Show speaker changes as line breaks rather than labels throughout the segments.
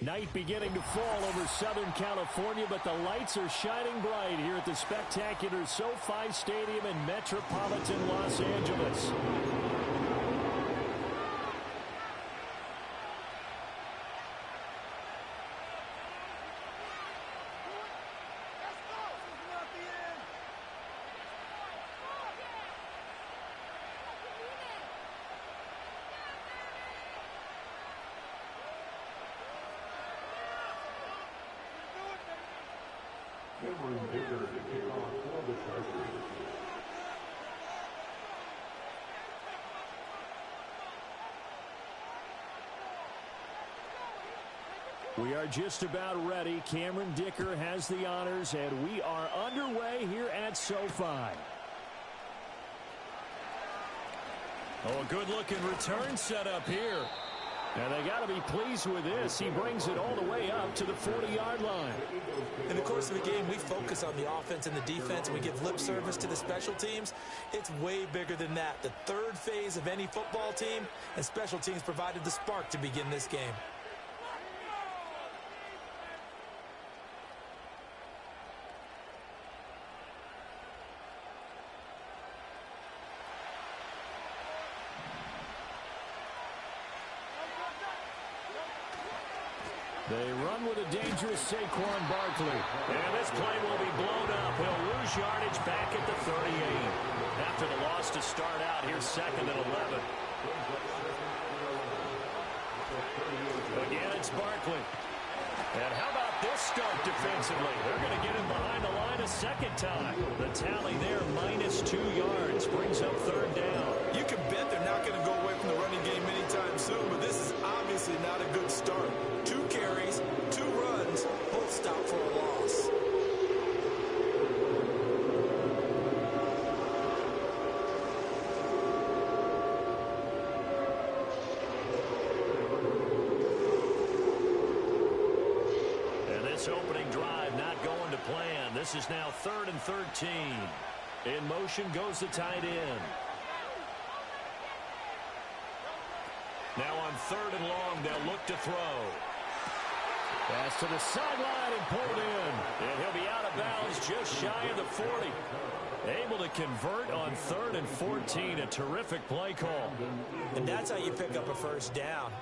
Night beginning to fall over Southern California, but the lights are shining bright here at the spectacular SoFi Stadium in metropolitan Los Angeles. We are just about ready. Cameron Dicker has the honors, and we are underway here at SoFi. Oh, a good-looking return set up here. And they got to be pleased with this. He brings it all the way up to the 40-yard line.
In the course of a game, we focus on the offense and the defense, and we give lip service to the special teams. It's way bigger than that. The third phase of any football team, and special teams provided the spark to begin this game.
They run with a dangerous Saquon Barkley. And this play will be blown up. He'll lose yardage back at the 38. After the loss to start out, here's 2nd and 11. Again, it's Barkley. And how about this start defensively? They're going to get him behind the line a second time. The tally there, -2 yards, brings up 3rd down.
You can bet they're not going to go away from the running game anytime soon, but this is obviously not a good start. 2 carries, 2 runs, both stop for a loss.
Opening drive not going to plan. This is now 3rd and 13. In motion goes the tight end. Now on 3rd and long, they'll look to throw. Pass to the sideline and pulled in. And he'll be out of bounds just shy of the 40. Able to convert on 3rd and 14. A terrific play call.
And that's how you pick up a first down.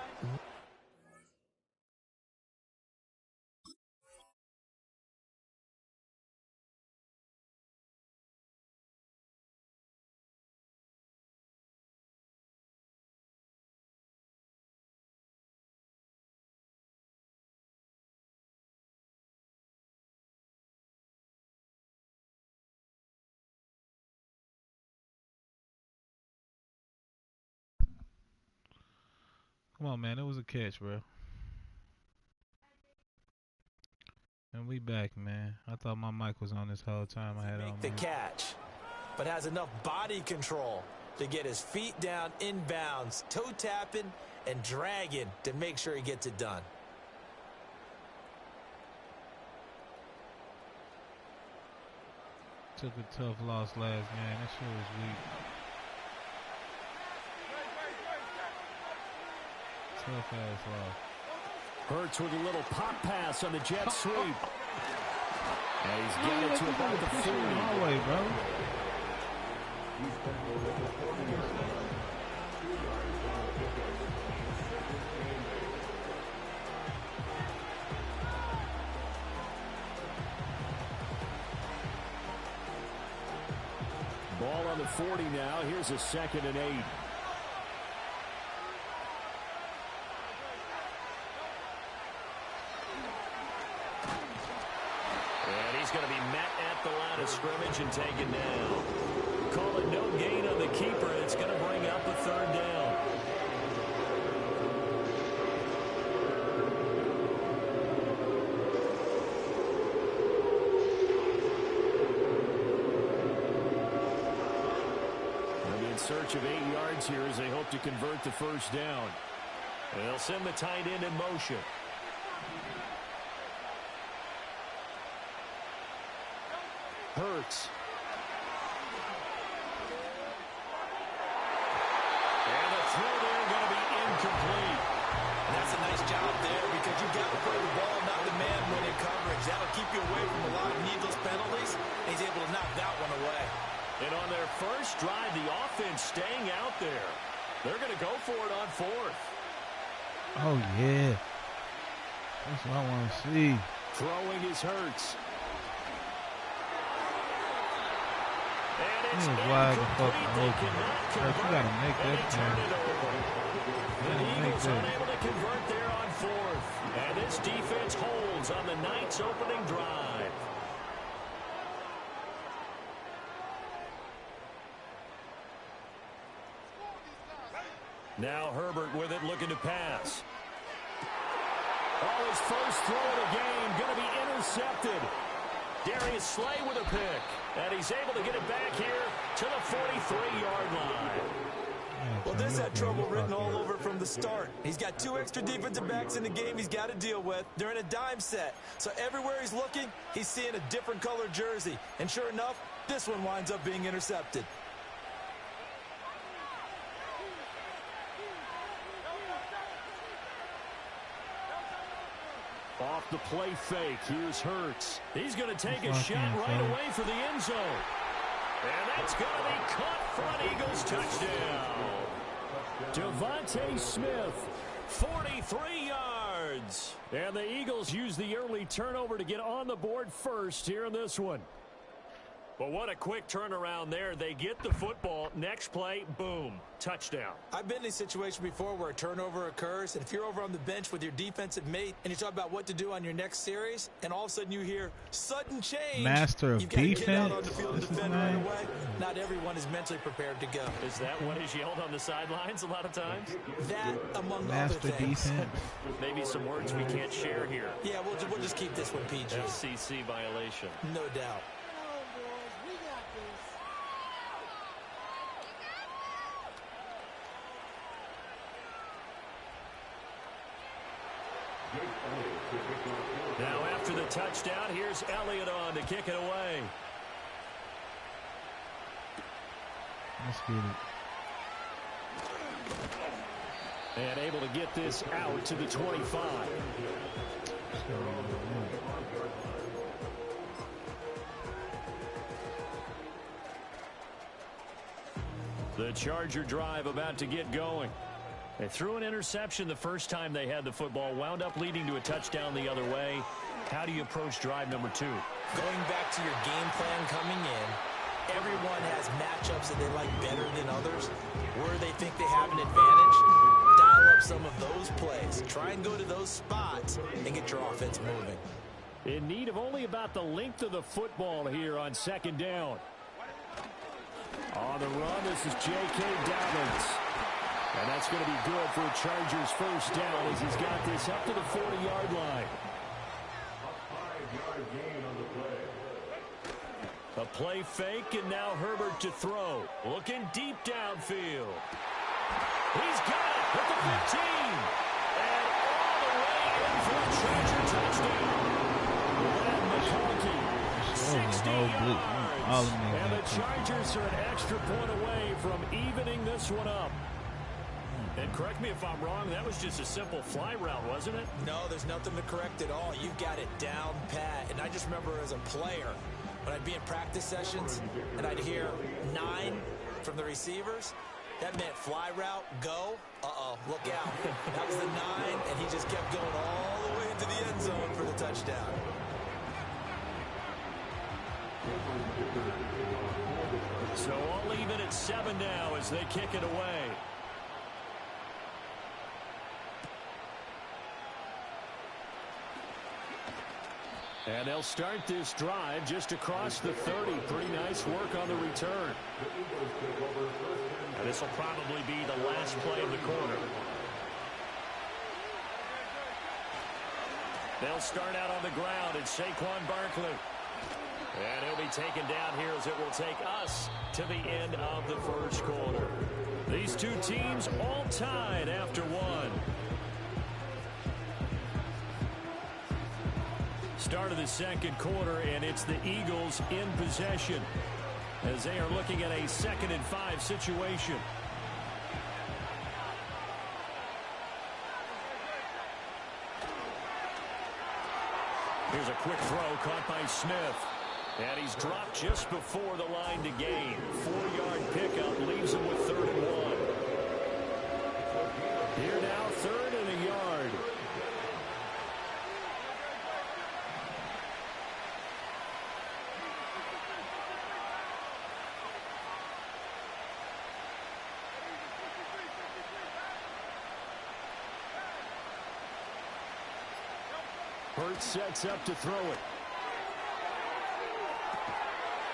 Come on, man. It was a catch, bro. And we back, man. I thought my mic was on this whole time. I had it on
the catch, but has enough body control to get his feet down inbounds, toe tapping and dragging to make sure he gets it done.
Took a tough loss last game. That shit was weak. Tough ass loss.
Hurts with a little pop pass on the jet sweep. And he's getting it to about the 40.
Hallway, bro.
Ball on the 40 now. Here's a 2nd and 8. Going to be met at the line of scrimmage and taken down. Call it no gain on the keeper, and it's going to bring up a 3rd down. They'll be in search of 8 yards here as they hope to convert the 1st down. And they'll send the tight end in motion. Hurts. And the throw there going to be incomplete.
And that's a nice job there because you got to play the ball, not the man when in coverage. That'll keep you away from a lot of needless penalties. He's able to knock that one away.
And on their first drive, the offense staying out there. They're going to go for it on fourth.
Oh, yeah. That's what I want to see.
Throwing is Hurts. And it's
wide the fuck
incomplete.
open.
They
Hurts, you got to make
and
that
they turn
thing.
it over. The Eagles unable to convert there on fourth. And this defense holds on the Knights' opening drive. Now Herbert with it, looking to pass. Oh, his first throw of the game going to be intercepted. Darius Slay with a pick. And he's able to get it back here to the 43-yard line.
Well, this had trouble written all over from the start. He's got 2 extra defensive backs in the game he's got to deal with. They're in a dime set. So everywhere he's looking, he's seeing a different color jersey. And sure enough, this one winds up being intercepted.
Off the play fake, here's Hurts. He's going to take a shot right away for the end zone. And that's going to be caught for an Eagles touchdown. Devontae Smith, 43 yards. And the Eagles use the early turnover to get on the board first here in this one. But what a quick turnaround there. They get the football. Next play, boom, touchdown.
I've been in a situation before where a turnover occurs, and if you're over on the bench with your defensive mate and you talk about what to do on your next series, and all of a sudden you hear sudden change.
Master of
You've got to
defense.
get out on the field and defend right away. Not everyone is mentally prepared to go.
Is that what is yelled on the sidelines a lot of times?
That, among
Master
other things.
defense.
Maybe some words we can't share here.
Yeah, we'll just keep this one PG.
FCC violation.
No doubt.
Now after the touchdown, here's Elliott on to kick it away.
Let's get it.
And able to get this out to the 25. The Charger drive about to get going. They threw an interception the first time they had the football, wound up leading to a touchdown the other way. How do you approach drive number 2?
Going back to your game plan coming in, everyone has matchups that they like better than others. Where they think they have an advantage, dial up some of those plays. Try and go to those spots and get your offense moving.
In need of only about the length of the football here on second down. On the run, this is J.K. Dobbins. And that's going to be good for a Chargers first down as he's got this up to the 40-yard line. A play fake, and now Herbert to throw. Looking deep downfield. He's got it at the 15. And all the way in for a Charger touchdown. Brad McConkey, 60 yards. And the Chargers are an extra point away from evening this one up. And correct me if I'm wrong, that was just a simple fly route, wasn't it?
No, there's nothing to correct at all. You've got it down pat. And I just remember as a player, when I'd be in practice sessions and I'd hear 9 from the receivers, that meant fly route, go. Uh-oh, look out. That was the 9, and he just kept going all the way into the end zone for the touchdown.
So all even at 7 now as they kick it away. And they'll start this drive just across the 30. Pretty nice work on the return. And this will probably be the last play of the quarter. They'll start out on the ground. It's Saquon Barkley. And he'll be taken down here as it will take us to the end of the first quarter. These two teams all tied after one. Start of the second quarter, and it's the Eagles in possession as they are looking at a 2nd and 5 situation. quick throw caught by Smith. And he's dropped just before the line to gain. 4-yard pickup leaves him with 3rd and 1. Here now, 3rd and a yard. Hurts sets up to throw it.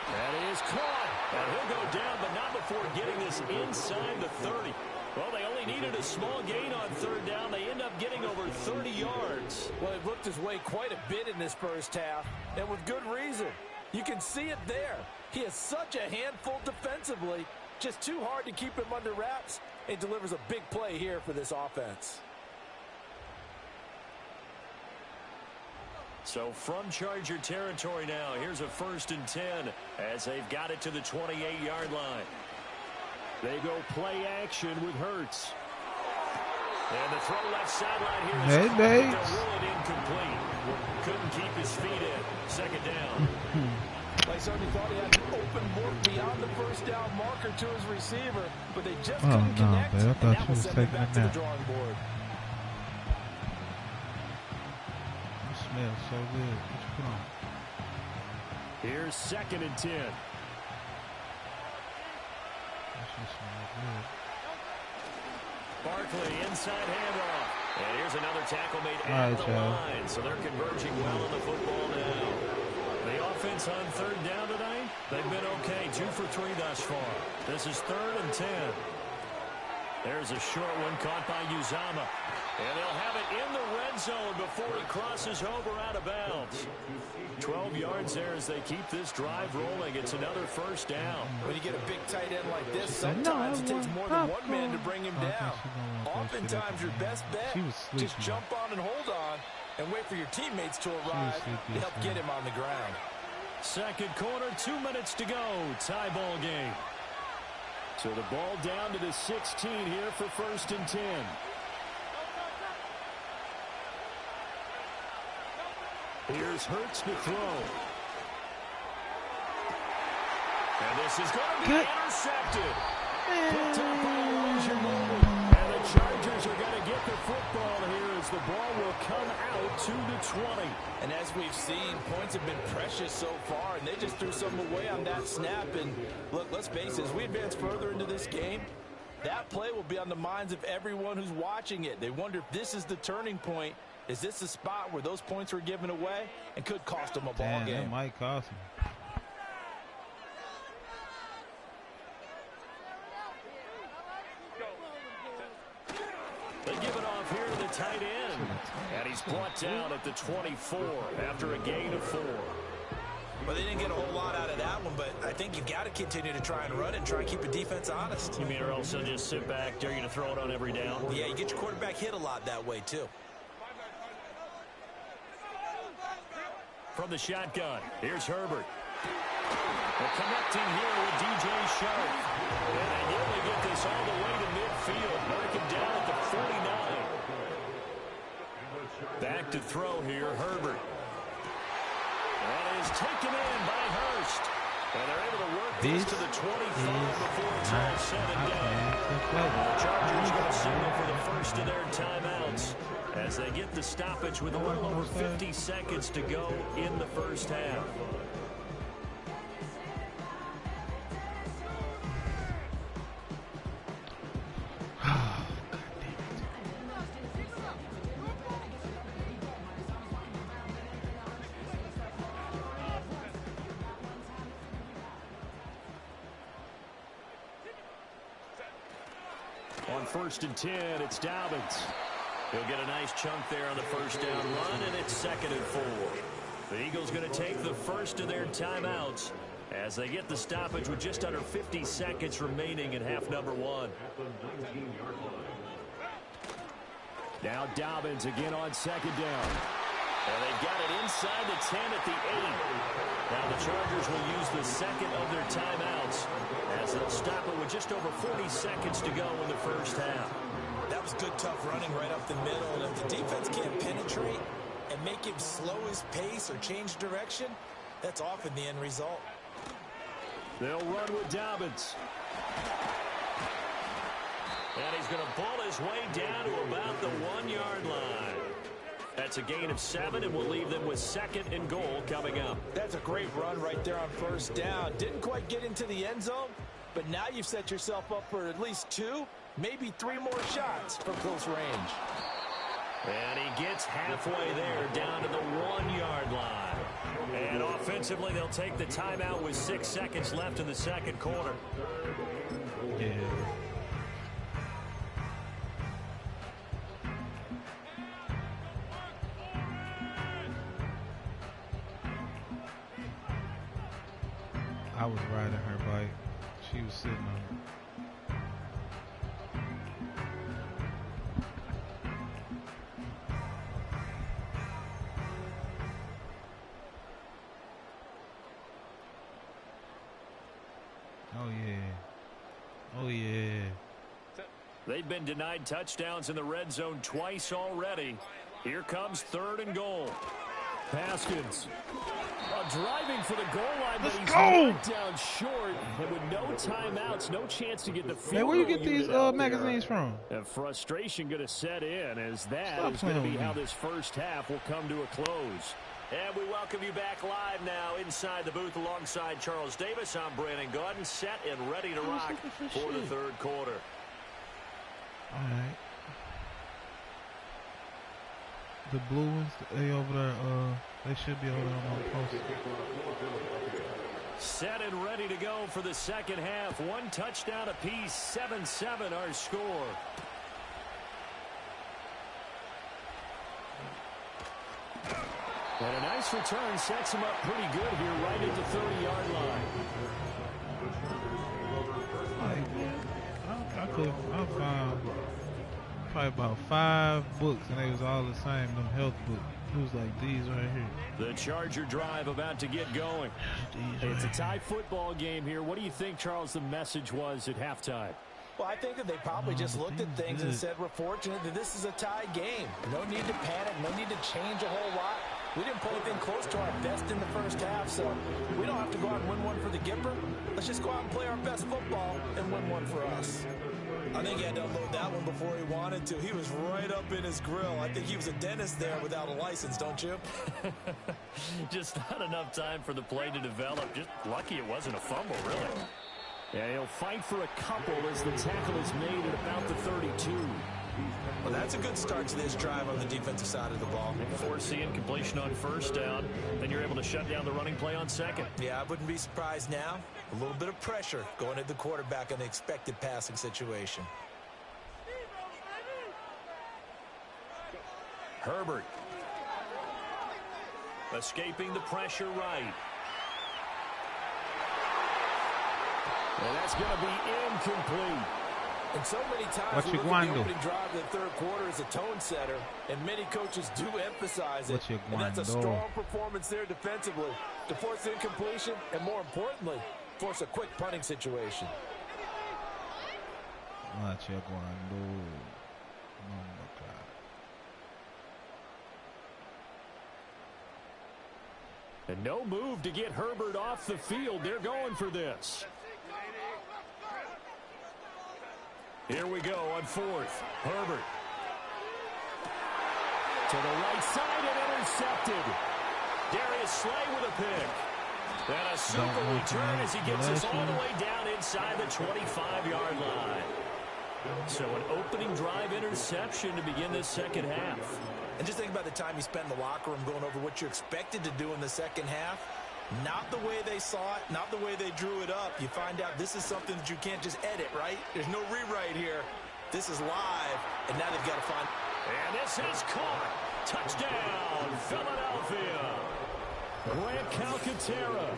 That is caught. And he'll go down, but not before getting this inside the 30. Well, they only needed a small gain on 3rd down. They end up getting over 30 yards.
Well, he looked his way quite a bit in this first half, and with good reason. You can see it there. He is such a handful defensively. Just too hard to keep him under wraps. He delivers a big play here for this offense.
So from Charger territory now, here's a 1st and 10 as they've got it to the 28-yard line. They go play action with Hurts. And the throw left sideline here is caught, but they'll rule it incomplete. Couldn't keep his feet in. 2nd down.
They certainly thought he had an open look beyond the 1st down marker to his receiver, but they just couldn't connect, and that will send him back to the drawing board.
Smells so good. What you put on?
Here's 2nd and 10.
That shit smells good.
Barkley inside handoff. And here's another tackle made at the line. So they're converging well on the football now. The offense on 3rd down tonight, they've been okay. 2 for 3 thus far. This is 3rd and 10. There's a short one caught by Uzama. And they'll have it in the red zone before he crosses over out of bounds. 12 yards there as they keep this drive rolling. It's another 1st down.
When you get a big tight end like this, sometimes it takes more than one man to bring him down. Oftentimes your best bet, just jump on and hold on and wait for your teammates to arrive to help get him on the ground.
2nd quarter, 2 minutes to go. Tie ball game. So the ball down to the 16 here for 1st and 10. Here's Hurts to throw. And this is going to be intercepted. Picked up by Elijah Moore. And the Chargers are going to get the football here as the ball will come out to the 20.
And as we've seen, points have been precious so far, and they just threw some away on that snap. And look, let's face it, as we advance further into this game, that play will be on the minds of everyone who's watching it. They wonder if this is the turning point. Is this a spot where those points were given away and could cost them a ball game?
That might cost them.
They give it off here to the tight end. And he's brought down at the 24 after a gain of 4.
Well, they didn't get a whole lot out of that one, but I think you've got to continue to try and run and try and keep the defense honest.
You mean or else they'll just sit back, dare you to throw it on every down?
Yeah, you get your quarterback hit a lot that way, too.
From the shotgun, here's Herbert. They're connecting here with DJ Sharp. And they nearly get this all the way to midfield. Mark him down at the 49. Back to throw here, Herbert. That is taken in by Hurst. And they're able to work this to the 25 before it's all said and done. The Chargers going to signal for the first of their timeouts as they get the stoppage with a little over 50 seconds to go in the first half. On 1st and 10, it's Dobbins. He'll get a nice chunk there on the 1st down run, and it's 2nd and 4. The Eagles going to take the first of their timeouts as they get the stoppage with just under 50 seconds remaining in half number 1. Now Dobbins again on 2nd down. And they've got it inside the 10 at the 8. Now the Chargers will use the second of their timeouts as they'll stop it with just over 40 seconds to go in the first half.
That was good, tough running right up the middle, and if the defense can't penetrate, and make him slow his pace or change direction, that's often the end result.
They'll run with Dobbins. And he's going to pull his way down to about the 1-yard line. That's a gain of 7, and we'll leave them with 2nd and goal coming up.
That's a great run right there on first down. Didn't quite get into the end zone, but now you've set yourself up for at least 2, maybe 3 more shots from close range.
And he gets halfway there, down to the 1-yard line. And offensively, they'll take the timeout with 6 seconds left in the second quarter.
Yeah. I was riding her bike. She was sitting on it. Oh, yeah. Oh, yeah.
They've been denied touchdowns in the red zone twice already. Here comes 3rd and goal. Haskins driving for the goal line, but he's knocked down short. And with no timeouts, no chance to get the field.
Man, where you get these magazines from?
And frustration going to set in, as that is going to be how this first half will come to a close. And we welcome you back live now inside the booth alongside Charles Davis. I'm Brandon Gaudin, set and ready to rock for the third quarter.
All right. The blue ones, they over there, they should be over there on the post.
Set and ready to go for the second half. 1 touchdown apiece, 7-7 our score. And a nice return sets him up pretty good here, right at the 30-yard line.
I found probably about 5 books, and they was all the same, them health books. It was like these right here.
The Charger drive about to get going. It's a tie football game here. What do you think, Charles, the message was at halftime?
Well, I think that they probably just looked at things and said, we're fortunate that this is a tie game. No need to panic, no need to change a whole lot. We didn't play anything close to our best in the first half, so we don't have to go out and win one for the Gipper. Let's just go out and play our best football and win one for us. I think he had to unload that one before he wanted to. He was right up in his grill. I think he was a dentist there without a license, don't you?
Just not enough time for the play to develop. Just lucky it wasn't a fumble, really. Yeah, he'll fight for a couple as the tackle is made at about the 32.
Well, that's a good start to this drive on the defensive side of the ball.
Force the incompletion on first down. Then you're able to shut down the running play on second.
Yeah, I wouldn't be surprised now. A little bit of pressure going at the quarterback in the expected passing situation.
Herbert. Escaping the pressure right. And that's going to be incomplete.
And so many times we look at the opening drive of the third quarter as a tone setter, and many coaches do emphasize it. And that's a strong performance there defensively to force incompletion and, more importantly, force a quick punting situation.
And no move to get Herbert off the field. They're going for this. Here we go on fourth. Herbert. To the right side and intercepted. Darius Slay with a pick. And a super return as he gets us all the way down inside the 25-yard line. So an opening drive interception to begin this second half.
And just think about the time you spent in the locker room going over what you expected to do in the second half. Not the way they saw it, not the way they drew it up. You find out this is something that you can't just edit, right? There's no rewrite here. This is live, and now they've got to find...
And this is caught. Touchdown, Philadelphia. Grant Calcaterra,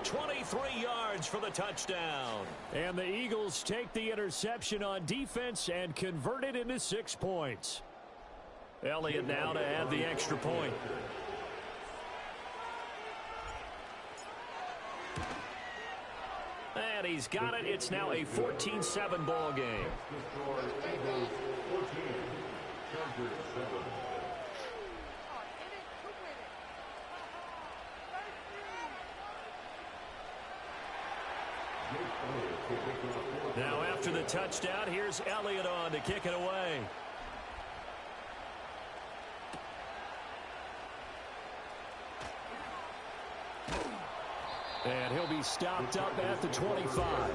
23 yards for the touchdown. And the Eagles take the interception on defense and convert it into 6 points. Elliott now to add the extra point. And he's got it. It's now a 14-7 ball game. Now after the touchdown, here's Elliott on to kick it away. And he'll be stopped up at the 25.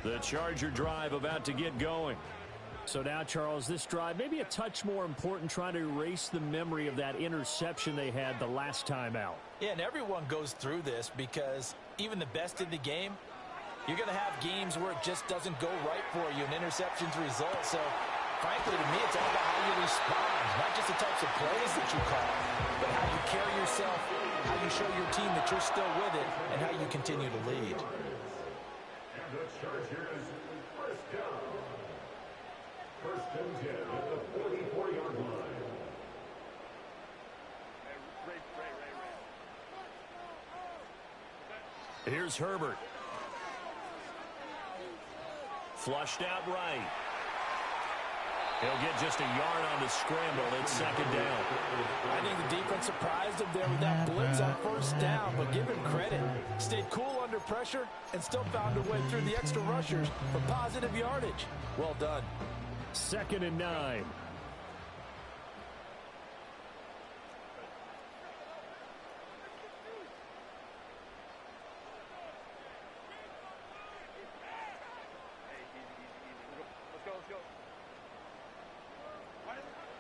The Charger drive about to get going.
So now, Charles, this drive maybe a touch more important, trying to erase the memory of that interception they had the last time out.
Yeah, and everyone goes through this because even the best in the game, you're going to have games where it just doesn't go right for you, and interceptions result. So, frankly, to me, it's all about how you respond, not just the types of plays that you call, but how you carry yourself, how you show your team that you're still with it, and how you continue to lead.
And the Chargers first down. First and 10 at the 44-yard line.
Here's Herbert. Flushed out right. He'll get just a yard on the scramble. It's second down.
I think the defense surprised him there with that blitz on first down, but give him credit. Stayed cool under pressure and still found a way through the extra rushers for positive yardage. Well done.
2nd and 9.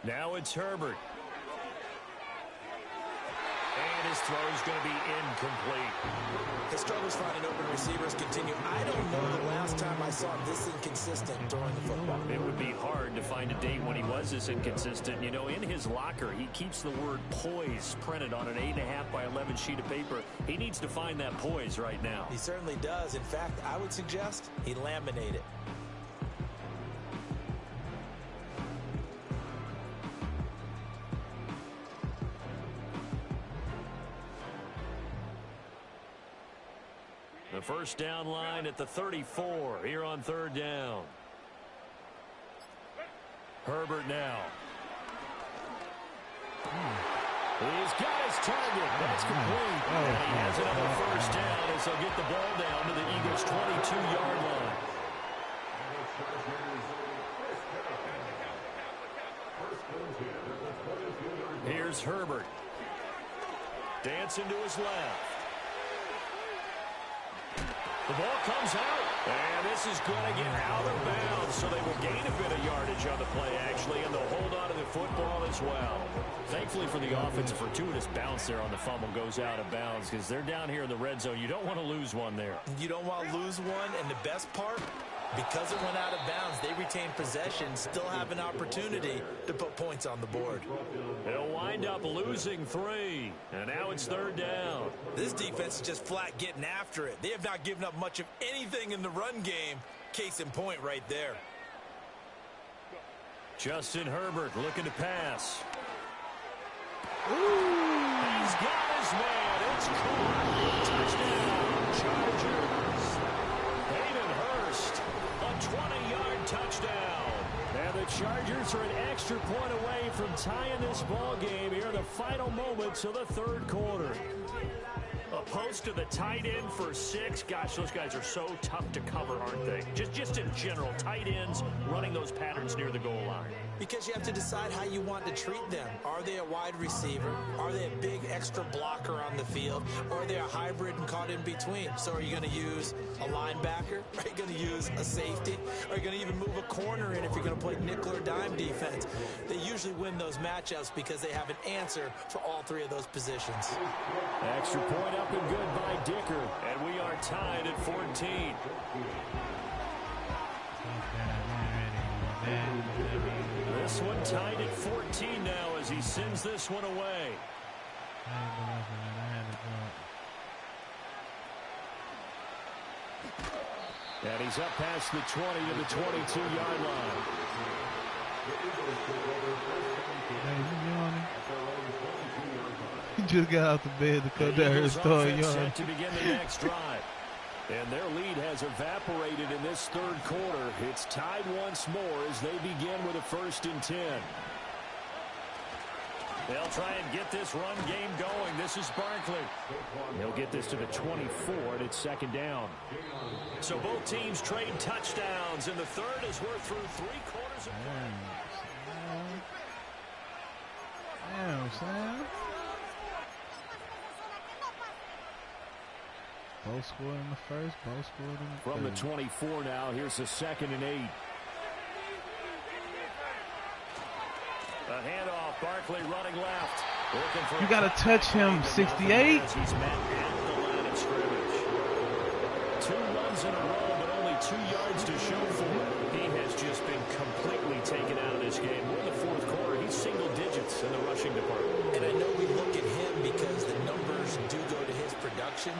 Now it's Herbert. And his throw is going to be incomplete.
The struggles finding open receivers continue. I don't know the last time I saw him this inconsistent throwing the football.
It would be hard to find a date when he was this inconsistent. You know, in his locker, he keeps the word poise printed on an 8.5 by 11 sheet of paper. He needs to find that poise right now.
He certainly does. In fact, I would suggest he laminate it.
The first down line at the 34 here on 3rd down. Herbert now. He's got his target. That's complete. And he has another first down as they'll get the ball down to the Eagles' 22-yard line. Here's Herbert. Dancing to his left. The ball comes out, and this is going to get out of bounds, so they will gain a bit of yardage on the play, actually, and they'll hold on to the football as well. Thankfully for the offense, a fortuitous bounce there on the fumble goes out of bounds because they're down here in the red zone. You don't want to lose one there.
You don't want to lose one, and the best part, because it went out of bounds, they retain possession, still have an opportunity to put points on the board.
They'll wind up losing 3, and now it's 3rd down.
This defense is just flat getting after it. They have not given up much of anything in the run game. Case in point right there.
Justin Herbert looking to pass. Ooh. He's got his man. It's caught. Touchdown, Chargers. Hayden Hurst, a 20-yard touchdown. And the Chargers are an extra point away from tying this ball game here in the final moments of the 3rd quarter. A post to the tight end for 6. Gosh, those guys are so tough to cover, aren't they? Just in general, tight ends running those patterns near the goal line.
Because you have to decide how you want to treat them. Are they a wide receiver? Are they a big extra blocker on the field? Or are they a hybrid and caught in between? So are you going to use a linebacker? Are you going to use a safety? Are you going to even move a corner in if you're going to play nickel or dime defense? They usually win those matchups because they have an answer for all 3 of those positions.
Extra point up and good by Dicker. And we are tied at 14. This one tied at 14 now as he sends this one away. And he's up past the 20 to the 22-yard line.
He just got out the bed to come down here and start yard.
Set to begin the next drive. And their lead has evaporated in this 3rd quarter. It's tied once more as they begin with a 1st and 10.
They'll try and get this run game going. This is Barkley. He'll get this to the 24, and it's second down. So both teams trade touchdowns in the third as we're through 3/4 of play.
Damn, Sam. Both scored in the first, both scored in the third.
From the 24 now, here's the 2nd and 8. A handoff, Barkley running left.
You got to touch him, 68.
He's met at the line of scrimmage. 2 runs in a row, but only 2 yards to show for it. He has just been completely taken out of this game. We're in the 4th quarter. He's single digits in the rushing department.
And I know we look at him because the numbers do go to his production.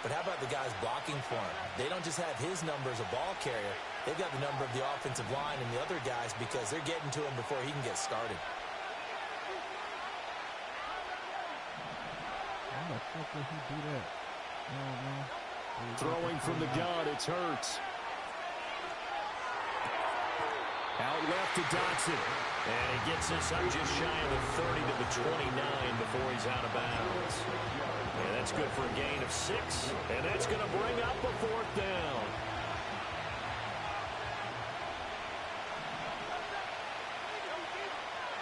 But how about the guys blocking for him? They don't just have his number as a ball carrier. They've got the number of the offensive line and the other guys because they're getting to him before he can get started.
How the fuck would he do that? I don't know.
Throwing from the gun, it's Hurts. Out left to Dotson. And he gets this up just shy of the 30 to the 29 before he's out of bounds. And that's good for a gain of 6. And that's going to bring up a 4th down.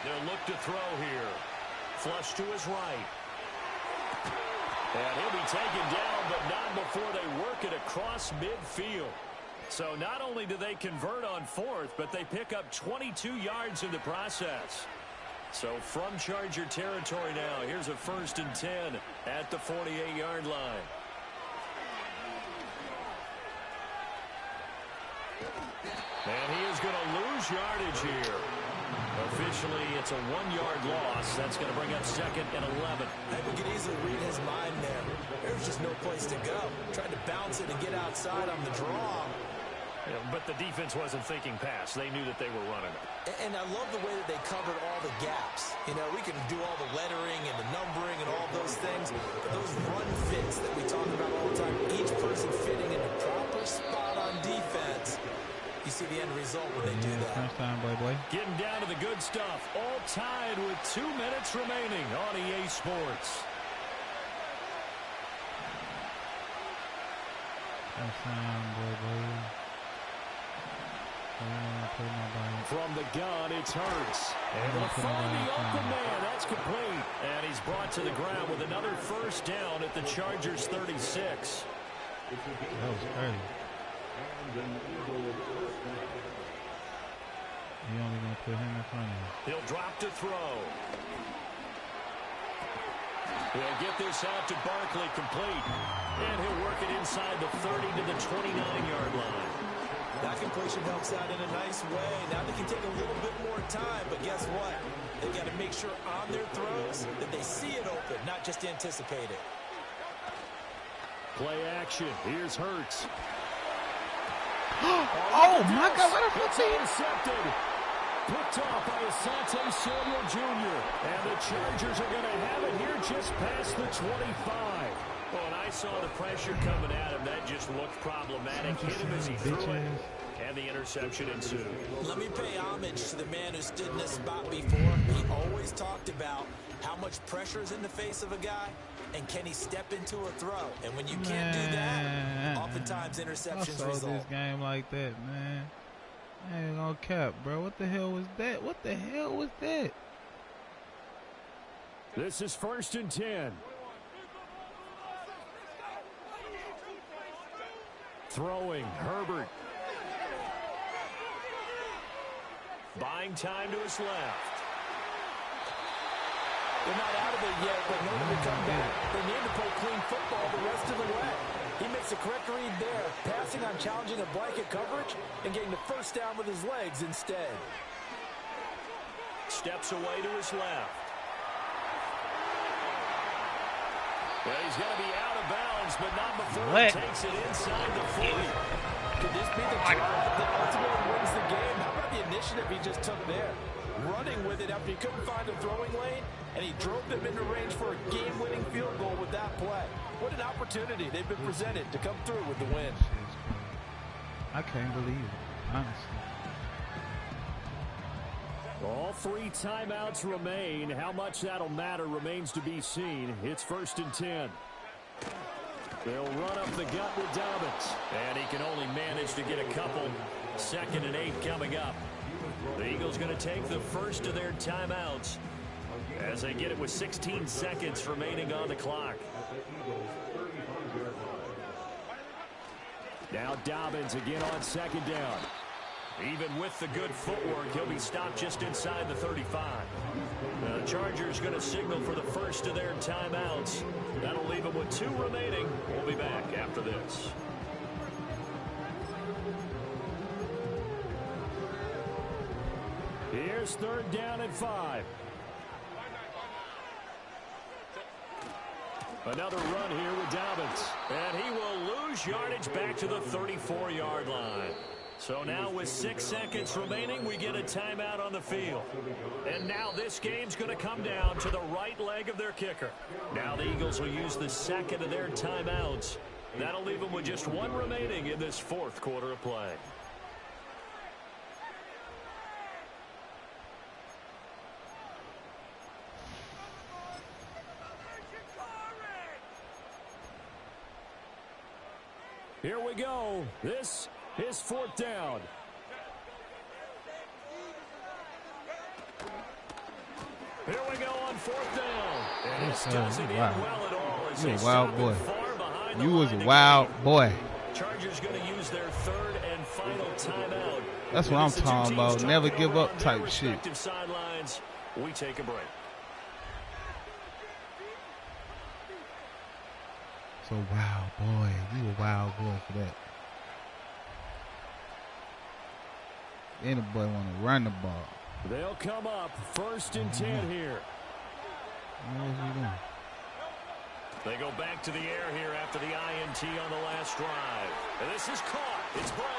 They'll look to throw here. Flush to his right. And he'll be taken down, but not before they work it across midfield. So not only do they convert on 4th, but they pick up 22 yards in the process. So from Charger territory now, here's a 1st and 10 at the 48-yard line. And he is going to lose yardage here. Officially, it's a 1-yard loss. That's going to bring up 2nd and 11.
I think we could easily read his mind there. There's just no place to go. Tried to bounce it and get outside on the draw.
Yeah, but the defense wasn't thinking pass. They knew that they were running it.
And I love the way that they covered all the gaps. You know, we can do all the lettering and the numbering and all those things. But those run fits that we talk about all the time, each person fitting in the proper spot on defense, you see the end result when they do that.
First time, boy.
Getting down to the good stuff. All tied with 2 minutes remaining on EA Sports.
First time, boy.
From the gun, it's Hurts. And they'll find the open man. That's complete. And he's brought to the ground with another 1st down at the Chargers' 36.
That was crazy. He only going to put him in front of him.
He'll drop to throw. He'll get this out to Barkley complete. And he'll work it inside the 30 to the 29-yard line.
That completion helps out in a nice way. Now they can take a little bit more time, but guess what? They've got to make sure on their throws that they see it open, not just anticipate it.
Play action. Here's Hurts.
Oh, my God. What a
It's intercepted. Picked off by Asante Samuel Jr. And the Chargers are going to have it here just past the 25. Well, and I saw the pressure coming at him. That just looked problematic. Hit him as he threw it. And the interception ensued.
Let me pay homage to the man who stood in this spot before. He always talked about how much pressure is in the face of a guy, and can he step into a throw. And when you can't do that, oftentimes interceptions
I saw
result.
this game like that, man. I ain't gonna cap, bro. What the hell was that? What the hell was that?
This is 1st and 10. Throwing, Herbert. Buying time to his left.
They're not out of it yet, but in order to come back, they need to play clean football the rest of the way. He makes the correct read there, passing on challenging a blanket coverage and getting the 1st down with his legs instead.
Steps away to his left. Well, he's going to be out of bounds, but not before he takes it inside the 40.
Could this be the drive that ultimately wins the game? How about the initiative he just took there? Running with it after he couldn't find a throwing lane, and he drove them into range for a game-winning field goal with that play. What an opportunity they've been presented to come through with the win.
I can't believe it, honestly.
All 3 timeouts remain. How much that'll matter remains to be seen. It's 1st and 10. They'll run up the gut with Dobbins. And he can only manage to get a couple. 2nd and 8 coming up. The Eagles going to take the first of their timeouts as they get it with 16 seconds remaining on the clock. Now Dobbins again on 2nd down. Even with the good footwork, he'll be stopped just inside the 35. Now the Chargers going to signal for the first of their timeouts. That'll leave them with 2 remaining. We'll be back after this. Here's 3rd down and 5. Another run here with Dobbins. And he will lose yardage back to the 34-yard line. So now with 6 seconds remaining, we get a timeout on the field. And now this game's going to come down to the right leg of their kicker. Now the Eagles will use the 2nd of their timeouts. That'll leave them with just 1 remaining in this 4th quarter of play. Here we go. This is 4th down. Here we go on 4th down. And this doesn't end well at all.
You a wild boy. You was a wild boy.
Chargers going to use their 3rd and final timeout.
That's what I'm talking about. Never give up type shit.
Sidelines. We take a break.
So wild boy. You a wild boy for that. Any boy want to run the ball.
They'll come up 1st and 10 here.
What is he doing?
They go back to the air here after the INT on the last drive. And this is caught. It's Brown.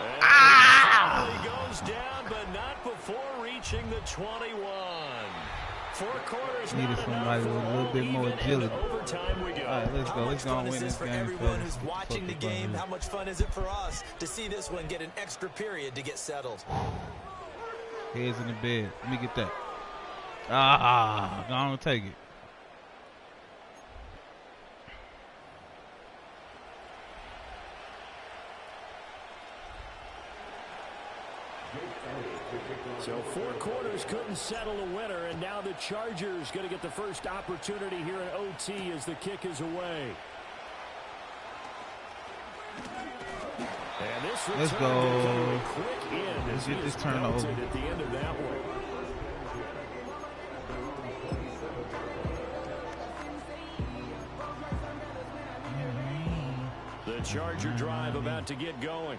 And he goes down, but not before reaching the 21. 4 quarters.
Needed somebody with a little bit more agility.
Overtime we go.
All right, let's go. Let's go and win this
for
game.
Everyone who's watching the game, how much fun is it for us to see this one get an extra period to get settled?
Heads in the bed. Let me get that. Go on and take it.
So 4 quarters couldn't settle a winner, and now the Chargers going to get the first opportunity here in OT as the kick is away. And this
let's go.
Quick end.
Let's get this turnover
at the end of that one. The Charger drive about to get going.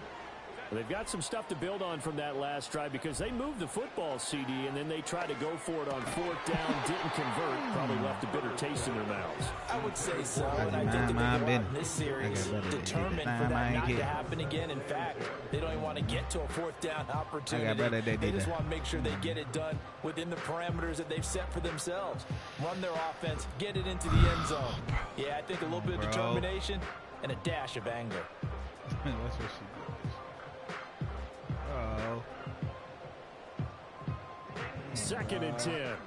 They've got some stuff to build on from that last drive because they moved the football, CD, and then they tried to go for it on 4th down, didn't convert, probably left a bitter taste in their mouths.
I would say so, and I think that they go out in this series determined for that not to happen again. In fact, they don't even want to get to a 4th down opportunity. They just want to make sure they get it done within the parameters that they've set for themselves. Run their offense, get it into the end zone. Yeah, I think a little bit of determination and a dash of anger.
That's what she does.
2nd and 10.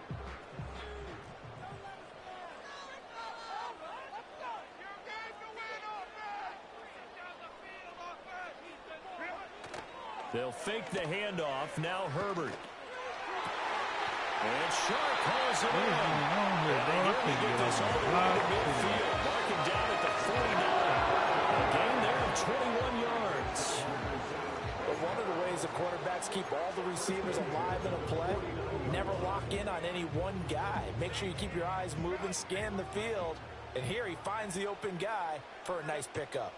They'll fake the handoff. Now Herbert. And Sharp calls it in. They get this all the way to midfield. Marking down at the 49. A gain there of 21 yards.
But one of the ways the quarterbacks keep all the receivers alive in a play, never lock in on any one guy. Make sure you keep your eyes moving, scan the field. And here he finds the open guy for a nice pickup.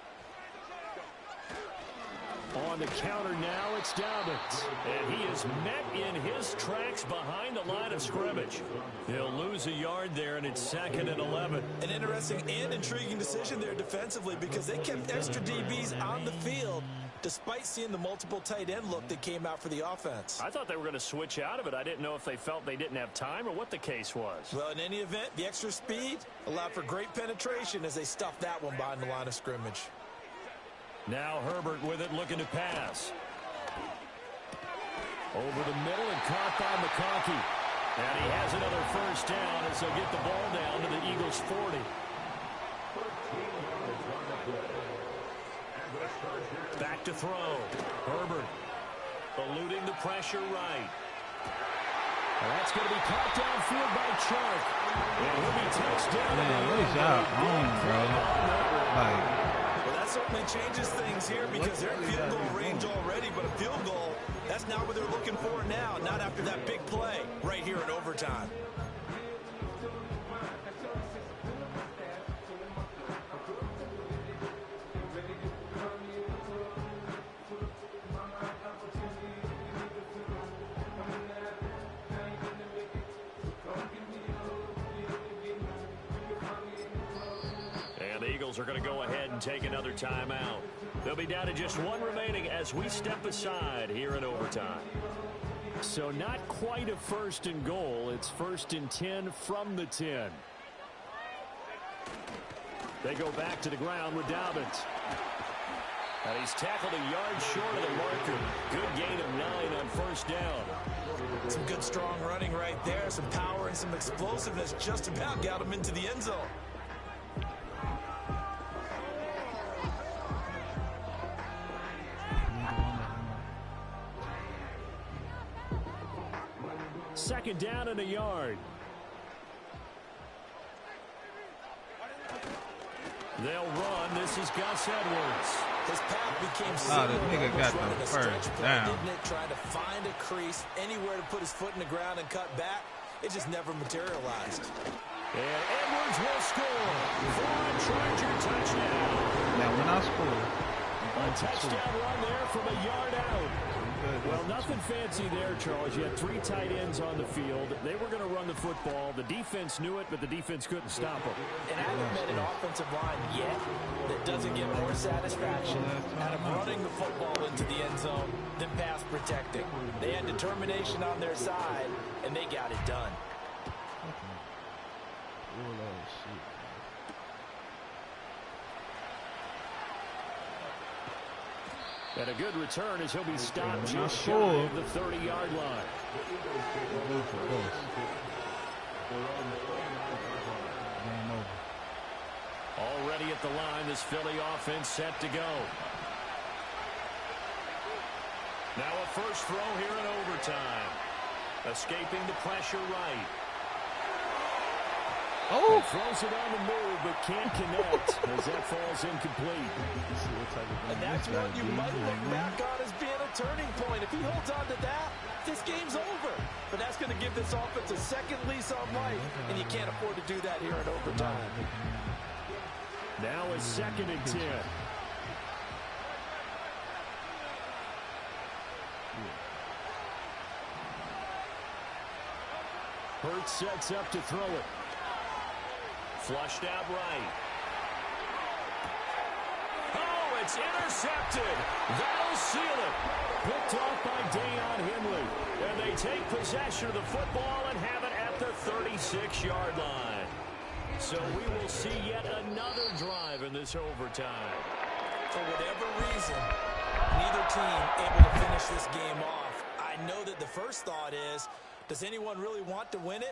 On the counter now, it's Dobbins. And he is met in his tracks behind the line of scrimmage. He'll lose a yard there, and it's 2nd and 11.
An interesting and intriguing decision there defensively because they kept extra DBs on the field despite seeing the multiple tight end look that came out for the offense.
I thought they were going to switch out of it. I didn't know if they felt they didn't have time or what the case was.
Well, in any event, the extra speed allowed for great penetration as they stuffed that one behind the line of scrimmage.
Now Herbert with it, looking to pass. Over the middle and caught by McConkey. And he has another first down as they'll get the ball down to the Eagles' 40. Back to throw. Herbert eluding the pressure right. And that's going to be caught downfield by Chark. And he'll be touchdown.
Man, what is y'all on, bro? Like,
Well, that certainly changes things here because they're in field goal range already, but a field goal, that's not what they're looking for now, not after that big play right here in overtime.
Are going to go ahead and take another timeout. They'll be down to just one remaining as we step aside here in overtime. So not quite a first and goal. It's 1st and 10 from the 10. They go back to the ground with Dobbins. And he's tackled a yard short of the marker. Good gain of 9 on first down.
Some good strong running right there. Some power and some explosiveness just about got him into the end zone.
Second down and a yard. They'll run. This is Gus Edwards.
His path became
the nigga got the first down.
Didn't it? Trying to find a crease, anywhere to put his foot in the ground and cut back. It just never materialized.
And Edwards will score for a Charger touchdown.
Now, when I score,
a touchdown run there from a yard out. Well, nothing fancy there, Charles. You had 3 tight ends on the field. They were going to run the football. The defense knew it, but the defense couldn't stop them.
And I haven't met an offensive line yet that doesn't get more satisfaction out of running the football into the end zone than pass protecting. They had determination on their side, and they got it done.
And a good return as he'll be stopped just shy of the 30-yard line. Already at the line, this Philly offense set to go. Now a first throw here in overtime. Escaping the pressure right.
Oh!
Throws it on the move, but can't connect as that falls incomplete.
And that's what you might look back on as being a turning point. If he holds on to that, this game's over. But that's going to give this offense a second lease on life, and you can't afford to do that here in overtime.
Now a 2nd and 10. Hurts sets up to throw it. Flushed out right. Oh, it's intercepted. That'll seal it. Picked off by Deion Henley. And they take possession of the football and have it at the 36-yard line. So we will see yet another drive in this overtime.
For whatever reason, neither team able to finish this game off. I know that the first thought is, does anyone really want to win it?